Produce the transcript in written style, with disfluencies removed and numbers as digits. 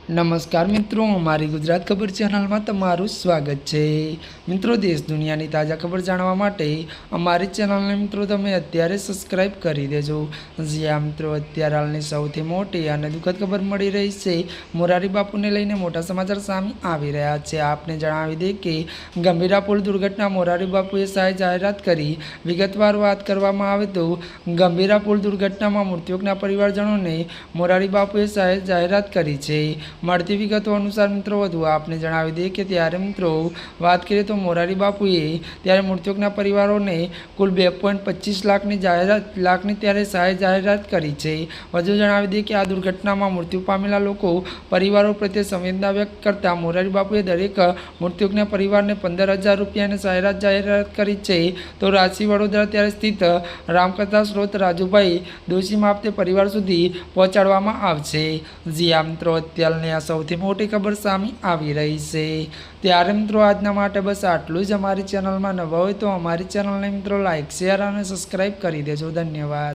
નમસ્કાર મિત્રો, અમારી ગુજરાત ખબર ચેનલમાં તમારું સ્વાગત છે। મિત્રો, દેશ દુનિયાની તાજા ખબર જાણવા માટે અમારી ચેનલને મિત્રો તમે અત્યારે સબસ્ક્રાઇબ કરી દેજો। જ્યાં મિત્રો અત્યારે હાલની સૌથી મોટી અને દુઃખદ ખબર મળી રહી છે। મોરારી બાપુને લઈને મોટા સમાચાર સામે આવી રહ્યા છે। આપને જણાવી દે કે ગંભીરા પુલ દુર્ઘટના મોરારી બાપુએ સહાય જાહેરાત કરી। વિગતવાર વાત કરવામાં આવે તો ગંભીરા પુલ દુર્ઘટનામાં મૃતકોના પરિવારજનોને મોરારી બાપુએ સહાય જાહેરાત કરી છે। મળતી વિગતો અનુસાર મિત્રો વધુ આપને જણાવી દઈએ કે ત્યારે મિત્રો વાત કરીએ તો મોરારી બાપુએ ત્યારે મૃતકોના પરિવારોને કુલ 2.25 લાખની ત્યારે સહાય જાહેરાત કરી છે। વધુ જણાવી દઈએ કે આ દુર્ઘટનામાં મૃત્યુ પામેલા લોકો પરિવારો પ્રત્યે સંવેદના વ્યક્ત કરતા મોરારી બાપુએ દરેક મૃતકના પરિવારને 15,000 રૂપિયાની જાહેરાત કરી છે। તો રાજસી વડોદરા ત્યારે સ્થિત રામકથા સ્ત્રોત રાજુભાઈ દોશી માપતે પરિવાર સુધી પહોંચાડવામાં આવશે। જ્યાં મિત્રો અત્યારની આ સૌથી મોટી ખબર સામે આવી રહી છે। ત્યારે મિત્રો આજના માટે બસ આટલું જ। અમારી ચેનલમાં નવા હોય તો અમારી ચેનલને મિત્રો લાઇક, શેર અને સબસ્ક્રાઇબ કરી દેજો। ધન્યવાદ।